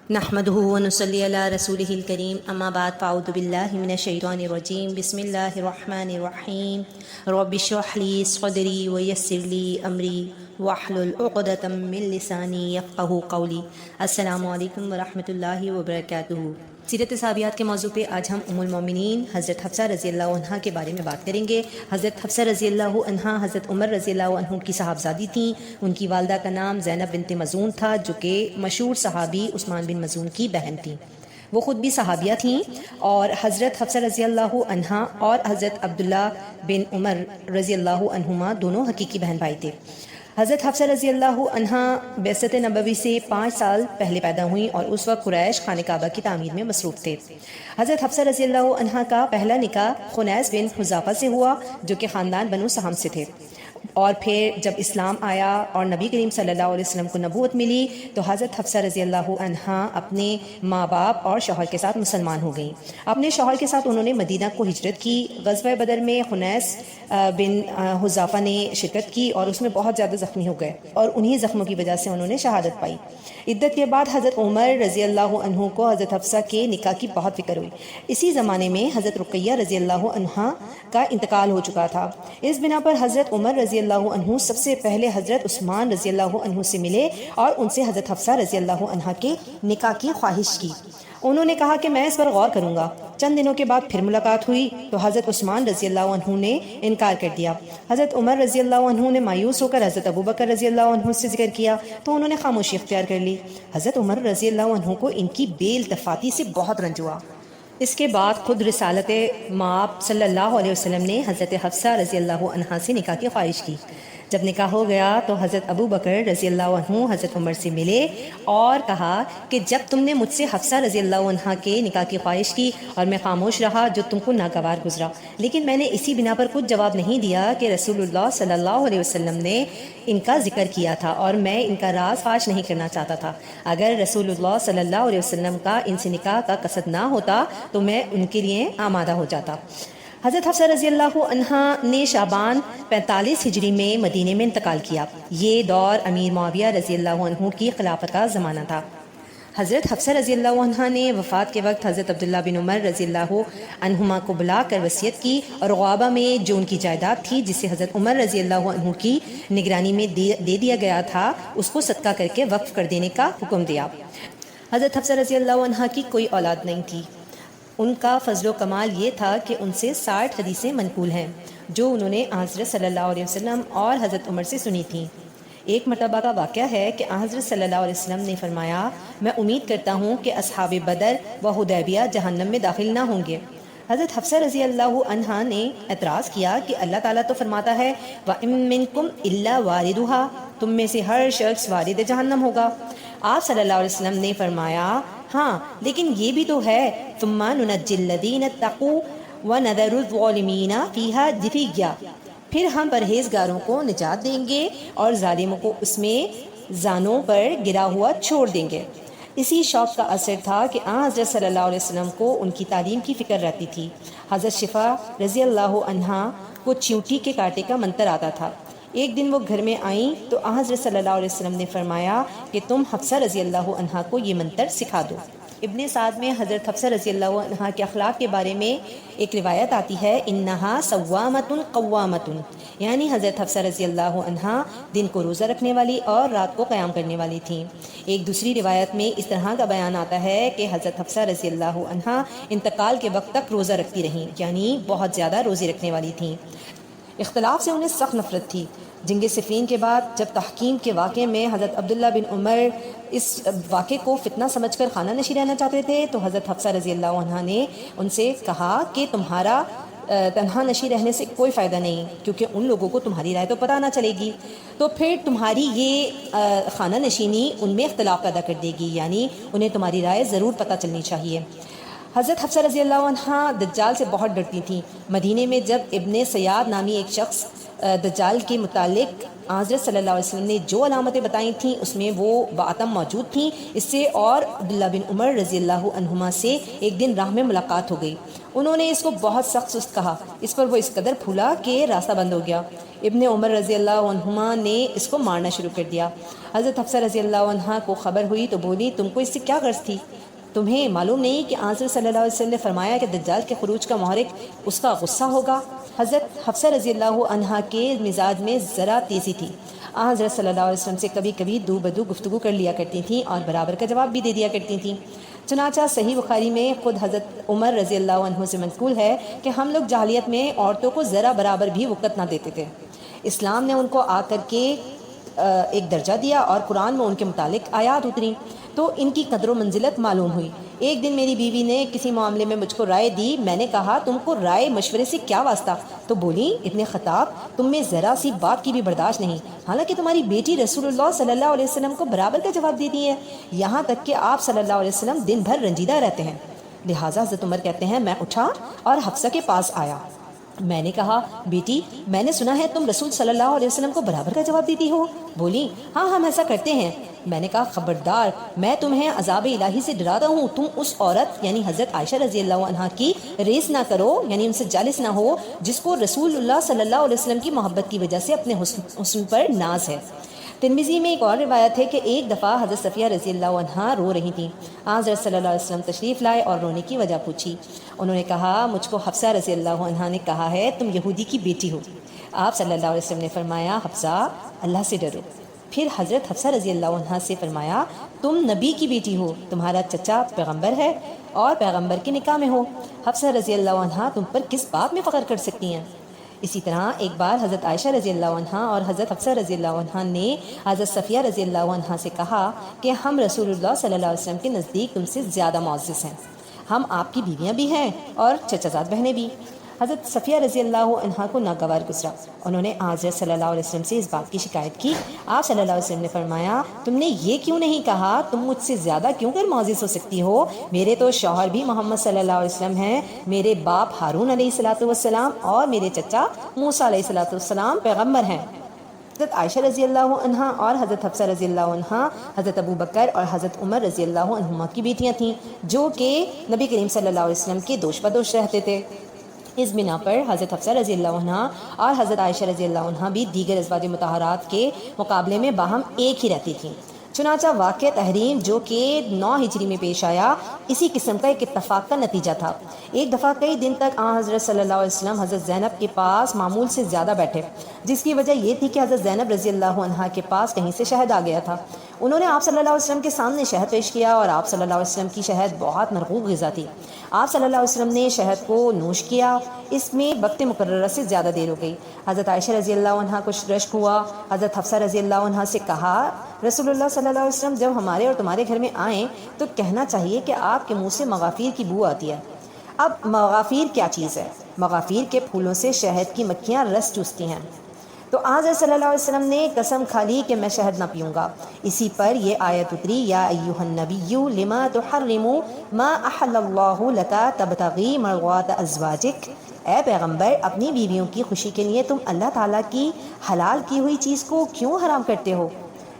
نحمده ونصلي على رسوله الكريم اما بعد فاعوذ بالله من الشيطان الرجيم بسم الله الرحمن الرحيم رب اشرح لي صدري ويسر لي امري واحلل عقدة من لساني يفقهوا قولي۔ السلام علیکم ورحمۃ اللہ وبرکاتہ۔ سیرت صحابیات کے موضوع پہ آج ہم ام المومنین حضرت حفصہ رضی اللہ عنہا کے بارے میں بات کریں گے۔ حضرت حفصہ رضی اللہ عنہا حضرت عمر رضی اللہ عنہ کی صاحبزادی تھیں۔ ان کی والدہ کا نام زینب بنت مظعون تھا، جو کہ مشہور صحابی عثمان بن مظعون کی بہن تھیں۔ وہ خود بھی صحابیہ تھیں، اور حضرت حفصہ رضی اللہ عنہا اور حضرت عبداللہ بن عمر رضی اللہ عنہما دونوں حقیقی بہن بھائی تھے۔ حضرت حفصہ رضی اللہ عنہا بعثت نبوی سے 5 سال پہلے پیدا ہوئیں، اور اس وقت قریش خانہ کعبہ کی تعمیر میں مصروف تھے۔ حضرت حفصہ رضی اللہ عنہا کا پہلا نکاح خنیس بن حذافہ سے ہوا، جو کہ خاندان بنو سہم سے تھے، اور پھر جب اسلام آیا اور نبی کریم صلی اللہ علیہ وسلم کو نبوت ملی تو حضرت حفصہ رضی اللہ عنہا اپنے ماں باپ اور شوہر کے ساتھ مسلمان ہو گئیں۔ اپنے شوہر کے ساتھ انہوں نے مدینہ کو ہجرت کی۔ غزوہ بدر میں خنیس بن حذافہ نے شرکت کی اور اس میں بہت زیادہ زخمی ہو گئے، اور انہی زخموں کی وجہ سے انہوں نے شہادت پائی۔ عدت کے بعد حضرت عمر رضی اللہ عنہ کو حضرت حفصہ کے نکاح کی بہت فکر ہوئی۔ اسی زمانے میں حضرت رقیہ رضی اللہ عنہا کا انتقال ہو چکا تھا۔ اس بنا پر حضرت عمر رضی اللہ عنہ سب سے پہلے حضرت عثمان رضی اللہ عنہ سے ملے اور ان سے حضرت حفصہ رضی اللہ عنہا کے نکاح کی خواہش کی۔ انہوں نے کہا کہ میں اس پر غور کروں گا۔ چند دنوں کے بعد پھر ملاقات ہوئی تو حضرت عثمان رضی اللہ عنہ نے انکار کر دیا۔ حضرت عمر رضی اللہ عنہ نے مایوس ہو کر حضرت ابوبکر رضی اللہ عنہ سے ذکر کیا تو انہوں نے خاموشی اختیار کر لی۔ حضرت عمر رضی اللہ عنہ کو ان کی بے التفاتی سے بہت رنج ہوا۔ اس کے بعد خود رسالت مآب صلی اللہ علیہ وسلم نے حضرت حفصہ رضی اللہ عنہا سے نکاح کی خواہش کی۔ جب نکاح ہو گیا تو حضرت ابو بکر رضی اللہ عنہ حضرت عمر سے ملے اور کہا کہ جب تم نے مجھ سے حفصہ رضی اللہ عنہا کے نکاح کی خواہش کی اور میں خاموش رہا جو تم کو ناگوار گزرا، لیکن میں نے اسی بنا پر کچھ جواب نہیں دیا کہ رسول اللہ صلی اللہ علیہ وسلم نے ان کا ذکر کیا تھا اور میں ان کا راز فاش نہیں کرنا چاہتا تھا۔ اگر رسول اللہ صلی اللہ علیہ وسلم کا ان سے نکاح کا قصد نہ ہوتا تو میں ان کے لیے آمادہ ہو جاتا۔ حضرت حفصہ رضی اللہ عنہا نے شعبان 45 ہجری میں مدینے میں انتقال کیا۔ یہ دور امیر معاویہ رضی اللہ عنہ کی خلافت کا زمانہ تھا۔ حضرت حفصہ رضی اللہ عنہا نے وفات کے وقت حضرت عبداللہ بن عمر رضی اللہ عنہما کو بلا کر وصیت کی، اور غوابہ میں جو ان کی جائیداد تھی جسے حضرت عمر رضی اللہ عنہ کی نگرانی میں دے دیا گیا تھا، اس کو صدقہ کر کے وقف کر دینے کا حکم دیا۔ حضرت حفصہ رضی اللہ عنہا کی کوئی اولاد نہیں تھی۔ ان کا فضل و کمال یہ تھا کہ ان سے 60 حدیثیں منقول ہیں جو انہوں نے حضرت صلی اللہ علیہ وسلم اور حضرت عمر سے سنی تھیں۔ ایک مرتبہ کا واقعہ ہے کہ حضرت صلی اللہ علیہ وسلم نے فرمایا، میں امید کرتا ہوں کہ اصحاب بدر و حدیبیہ جہنم میں داخل نہ ہوں گے۔ حضرت حفصہ رضی اللہ عنہا نے اعتراض کیا کہ اللہ تعالیٰ تو فرماتا ہے وَإِن مِّنكُمْ إِلَّا وَارِدُهَا، تم میں سے ہر شخص وارد جہنم ہوگا۔ آپ صلی اللہ علیہ وسلم نے فرمایا، ہاں لیکن یہ بھی تو ہے ثُمَّ نُنَجِّي الَّذِينَ اتَّقُوا وَنَذَرُ الظَّالِمِينَ فِيهَا جِثِيًّا، پھر ہم پرہیزگاروں کو نجات دیں گے اور ظالموں کو اس میں زانوں پر گرا ہوا چھوڑ دیں گے۔ اسی شوق کا اثر تھا کہ حضرت صلی اللہ علیہ وسلم کو ان کی تعلیم کی فکر رہتی تھی۔ حضرت شفا رضی اللہ عنہا کو چیونٹی کے کانٹے کا منتر آتا تھا۔ ایک دن وہ گھر میں آئیں تو حضرت صلی اللہ علیہ وسلم نے فرمایا کہ تم حفصہ رضی اللہ عنہا کو یہ منتر سکھا دو۔ ابن سعد میں حضرت حفصہ رضی اللہ عنہا کے اخلاق کے بارے میں ایک روایت آتی ہے، انہا صوامۃ قوامۃ، یعنی حضرت حفصہ رضی اللہ عنہا دن کو روزہ رکھنے والی اور رات کو قیام کرنے والی تھیں۔ ایک دوسری روایت میں اس طرح کا بیان آتا ہے کہ حضرت حفصہ رضی اللہ عنہا انتقال کے وقت تک روزہ رکھتی رہیں، یعنی بہت زیادہ روزے رکھنے والی تھیں۔ اختلاف سے انہیں سخت نفرت تھی۔ جنگ صفین کے بعد جب تحکیم کے واقعے میں حضرت عبداللہ بن عمر اس واقعے کو فتنہ سمجھ کر خانہ نشین رہنا چاہتے تھے تو حضرت حفصہ رضی اللہ عنہا نے ان سے کہا کہ تمہارا تنہا نشین رہنے سے کوئی فائدہ نہیں، کیونکہ ان لوگوں کو تمہاری رائے تو پتہ نہ چلے گی، تو پھر تمہاری یہ خانہ نشینی ان میں اختلاف پیدا کر دے گی، یعنی انہیں تمہاری رائے ضرور پتہ چلنی چاہیے۔ حضرت حفصہ رضی اللہ عنہا دجال سے بہت ڈرتی تھیں۔ مدینے میں جب ابن سیاد نامی ایک شخص دجال کے متعلق حضرت صلی اللہ علیہ وسلم نے جو علامتیں بتائی تھیں اس میں وہ باتم موجود تھیں، اس سے اور عبداللہ بن عمر رضی اللہ عنہما سے ایک دن راہ میں ملاقات ہو گئی۔ انہوں نے اس کو بہت سخت سست کہا، اس پر وہ اس قدر پھولا کہ راستہ بند ہو گیا۔ ابن عمر رضی اللہ عنہما نے اس کو مارنا شروع کر دیا۔ حضرت حفصہ رضی اللہ عنہ کو خبر ہوئی تو بولی تم کو اس سے کیا غرض تھی؟ تمہیں معلوم نہیں کہ آن صلی اللہ علیہ وسلم نے فرمایا کہ دجال کے خروج کا محرک اس کا غصہ ہوگا؟ حضرت حفصہ رضی اللہ عنہ کے مزاج میں ذرا تیزی تھی۔ حضرت صلی اللہ علیہ وسلم سے کبھی کبھی دو بدو گفتگو کر لیا کرتی تھیں اور برابر کا جواب بھی دے دیا کرتی تھیں۔ چنانچہ صحیح بخاری میں خود حضرت عمر رضی اللہ عنہ سے منقول ہے کہ ہم لوگ جاہلیت میں عورتوں کو ذرا برابر بھی وقت نہ دیتے تھے۔ اسلام نے ان کو آ کر کے ایک درجہ دیا اور قرآن میں ان کے متعلق آیات اتری تو ان کی قدر و منزلت معلوم ہوئی۔ ایک دن میری بیوی نے کسی معاملے میں مجھ کو رائے دی، میں نے کہا تم کو رائے مشورے سے کیا واسطہ؟ تو بولی ابن خطاب تم میں ذرا سی بات کی بھی برداشت نہیں، حالانکہ تمہاری بیٹی رسول اللہ صلی اللہ علیہ وسلم کو برابر کا جواب دیتی ہے، یہاں تک کہ آپ صلی اللہ علیہ وسلم دن بھر رنجیدہ رہتے ہیں۔ لہٰذا حضرت عمر کہتے ہیں میں اٹھا اور حفصہ کے پاس آیا، میں نے کہا بیٹی میں نے سنا ہے تم رسول صلی اللہ علیہ وسلم کو برابر کا جواب دیتی ہو؟ بولی ہاں ہم ایسا کرتے ہیں۔ میں نے کہا خبردار میں تمہیں عذاب الہی سے ڈراتا ہوں، تم اس عورت یعنی حضرت عائشہ رضی اللہ عنہا کی ریس نہ کرو، یعنی ان سے جالس نہ ہو جس کو رسول اللہ صلی اللہ علیہ وسلم کی محبت کی وجہ سے اپنے حسن پر ناز ہے۔ ترمذی میں ایک اور روایت ہے کہ ایک دفعہ حضرت صفیہ رضی اللہ عنہا رو رہی تھیں، حضرت صلی اللہ علیہ وسلم تشریف لائے اور رونے کی وجہ پوچھی۔ انہوں نے کہا مجھ کو حفصہ رضی اللہ عنہا نے کہا ہے تم یہودی کی بیٹی ہو۔ آپ صلی اللہ علیہ وسلم نے فرمایا حفصہ اللہ سے ڈرو۔ پھر حضرت حفصہ رضی اللہ عنہا سے فرمایا تم نبی کی بیٹی ہو، تمہارا چچا پیغمبر ہے اور پیغمبر کے نکاح میں ہو، حفصہ رضی اللہ عنہا تم پر کس بات میں فخر کر سکتی ہیں؟ اسی طرح ایک بار حضرت عائشہ رضی اللہ عنہا اور حضرت حفصہ رضی اللہ عنہا نے حضرت صفیہ رضی اللہ عنہا سے کہا کہ ہم رسول اللہ صلی اللہ علیہ وسلم کے نزدیک تم سے زیادہ معزز ہیں، ہم آپ کی بیویاں بھی ہیں اور چچا زاد بہنیں بھی۔ حضرت صفیہ رضی اللہ عنہا کو ناگوار گزرا، انہوں نے حضرت صلی اللہ علیہ وسلم سے اس بات کی شکایت کی۔ آپ صلی اللہ علیہ وسلم نے فرمایا تم نے یہ کیوں نہیں کہا تم مجھ سے زیادہ کیوں کر معزز ہو سکتی ہو؟ میرے تو شوہر بھی محمد صلی اللہ علیہ وسلم ہیں، میرے باپ ہارون علیہ الصلوۃ والسلام اور میرے چچا موسیٰ علیہ الصلوۃ والسلام پیغمبر ہیں۔ حضرت عائشہ رضی اللہ عنہا اور حضرت حفصہ رضی اللہ عنہا حضرت ابو بکر اور حضرت عمر رضی اللہ عنہما کی بیٹیاں تھیں جو کہ نبی کریم صلی اللہ علیہ وسلم کے دوش بدوش رہتے تھے۔ اس بنا پر حضرت حفصہ رضی اللہ عنہا اور حضرت عائشہ رضی اللہ عنہا بھی دیگر ازواج مطہرات کے مقابلے میں باہم ایک ہی رہتی تھیں۔ چنانچہ واقع تحریم جو کہ 9 ہجری میں پیش آیا اسی قسم کا ایک اتفاق کا نتیجہ تھا۔ ایک دفعہ کئی دن تک حضرت صلی اللہ علیہ وسلم حضرت زینب کے پاس معمول سے زیادہ بیٹھے، جس کی وجہ یہ تھی کہ حضرت زینب رضی اللہ عنہا کے پاس کہیں سے شہد آ گیا تھا۔ انہوں نے آپ صلی اللہ علیہ وسلم کے سامنے شہد پیش کیا اور آپ صلی اللہ علیہ وسلم کی شہد بہت مرغوب غذا تھی۔ آپ صلی اللہ علیہ وسلم نے شہد کو نوش کیا، اس میں وقت مقررہ سے زیادہ دیر ہو گئی۔ حضرت عائشہ رضی اللہ عنہا کو رشک ہوا، حضرت حفصہ رضی اللہ عنہا سے کہا رسول اللہ صلی اللہ علیہ وسلم جب ہمارے اور تمہارے گھر میں آئیں تو کہنا چاہیے کہ آپ کے منہ سے مغافیر کی بو آتی ہے۔ اب مغافیر کیا چیز ہے؟ مغافیر کے پھولوں سے شہد کی مکھیاں رس چوستی ہیں۔ تو حضرت صلی اللہ علیہ وسلم نے قسم کھا لی کہ میں شہد نہ پیوں گا۔ اسی پر یہ آیت اتری یا ایھا النبی لما تحرم ما احل اللہ لک تبتغی مرضات ازواجک، اے پیغمبر اپنی بیویوں کی خوشی کے لیے تم اللہ تعالیٰ کی حلال کی ہوئی چیز کو کیوں حرام کرتے ہو؟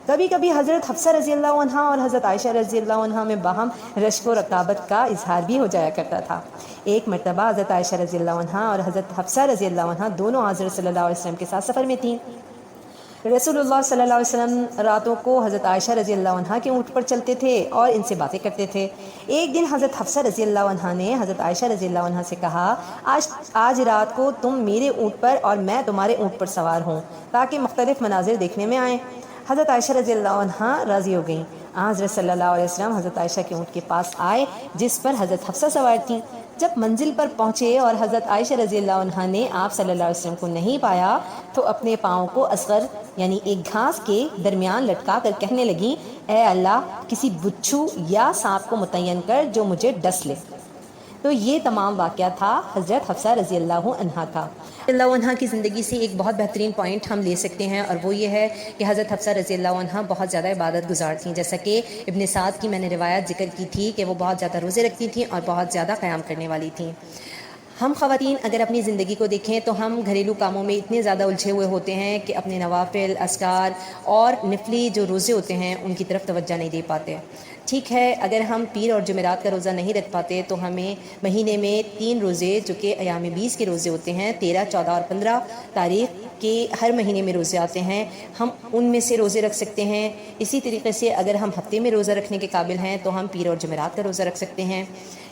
کبھی کبھی حضرت حفصہ رضی اللہ عنہا اور حضرت عائشہ رضی اللہ عنہا میں باہم رشک و رقابت کا اظہار بھی ہو جایا کرتا تھا۔ ایک مرتبہ حضرت عائشہ رضی اللہ عنہا اور حضرت حفصہ رضی اللہ عنہا دونوں حضرت صلی اللہ علیہ وسلم کے ساتھ سفر میں تھیں۔ رسول اللہ صلی اللہ علیہ وسلم راتوں کو حضرت عائشہ رضی اللہ عنہا کے اونٹ پر چلتے تھے اور ان سے باتیں کرتے تھے۔ ایک دن حضرت حفصہ رضی اللہ عنہا نے حضرت عائشہ رضی اللہ عنہا سے کہا آج رات کو تم میرے اونٹ پر اور میں تمہارے اونٹ پر سوار ہوں تاکہ مختلف مناظر دیکھنے میں آئیں۔ حضرت عائشہ رضی اللہ عنہا راضی ہو گئیں۔ حضرت صلی اللہ علیہ وسلم حضرت عائشہ کے اونٹ کے پاس آئے جس پر حضرت حفصہ سوار تھیں۔ جب منزل پر پہنچے اور حضرت عائشہ رضی اللہ عنہا نے آپ صلی اللہ علیہ وسلم کو نہیں پایا تو اپنے پاؤں کو اصغر یعنی ایک گھاس کے درمیان لٹکا کر کہنے لگیں اے اللہ کسی بچھو یا سانپ کو متعین کر جو مجھے ڈس لے۔ تو یہ تمام واقعہ تھا حضرت حفصہ رضی اللہ عنہا کا۔ اللہ عنہا کی زندگی سے ایک بہت بہترین پوائنٹ ہم لے سکتے ہیں اور وہ یہ ہے کہ حضرت حفصہ رضی اللہ عنہا بہت زیادہ عبادت گزار تھیں، جیسا کہ ابن سعد کی میں نے روایت ذکر کی تھی کہ وہ بہت زیادہ روزے رکھتی تھیں اور بہت زیادہ قیام کرنے والی تھیں۔ ہم خواتین اگر اپنی زندگی کو دیکھیں تو ہم گھریلو کاموں میں اتنے زیادہ الجھے ہوئے ہوتے ہیں کہ اپنے نوافل، اذکار اور نفلی جو روزے ہوتے ہیں ان کی طرف توجہ نہیں دے پاتے۔ ٹھیک ہے، اگر ہم پیر اور جمعرات کا روزہ نہیں رکھ پاتے تو ہمیں مہینے میں 3 روزے جو کہ ایام 20 کے روزے ہوتے ہیں، 13، 14 اور 15 تاریخ کے ہر مہینے میں روزے آتے ہیں، ہم ان میں سے روزے رکھ سکتے ہیں۔ اسی طریقے سے اگر ہم ہفتے میں روزہ رکھنے کے قابل ہیں تو ہم پیر اور جمعرات کا روزہ رکھ سکتے ہیں،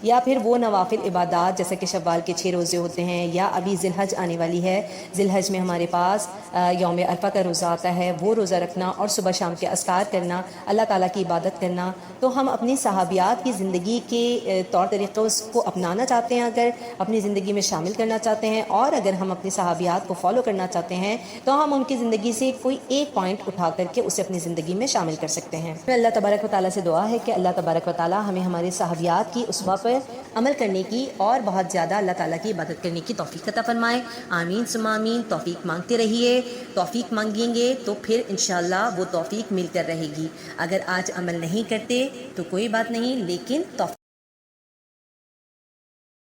یا پھر وہ نوافل عبادات جیسے کہ شوال کے 6 روزے ہوتے ہیں، یا ابھی ذی الحج آنے والی ہے، ذی الحج میں ہمارے پاس یوم عرفہ کا روزہ آتا ہے، وہ روزہ رکھنا اور صبح شام کے اذکار کرنا، اللہ تعالیٰ کی عبادت کرنا۔ تو ہم اپنی صحابیات کی زندگی کے طور طریقوں کو اپنانا چاہتے ہیں، اگر اپنی زندگی میں شامل کرنا چاہتے ہیں، اور اگر ہم اپنی صحابیات کو فالو کرنا چاہتے ہیں تو ہم ان کی زندگی سے کوئی ایک پوائنٹ اٹھا کر کے اسے اپنی زندگی میں شامل کر سکتے ہیں۔ اللہ تبارک و تعالیٰ سے دعا ہے کہ اللہ تبارک و تعالیٰ ہمیں ہمارے صحابیات کی اسوہ پر عمل کرنے کی اور بہت زیادہ اللہ تعالیٰ کی عبادت کرنے کی توفیق عطا فرمائے۔ آمین ثم آمین۔ توفیق مانگتے رہیے، توفیق مانگیں گے تو پھر انشاءاللہ وہ توفیق مل کر رہے گی۔ اگر آج عمل نہیں کرتے تو کوئی بات نہیں، لیکن توفیق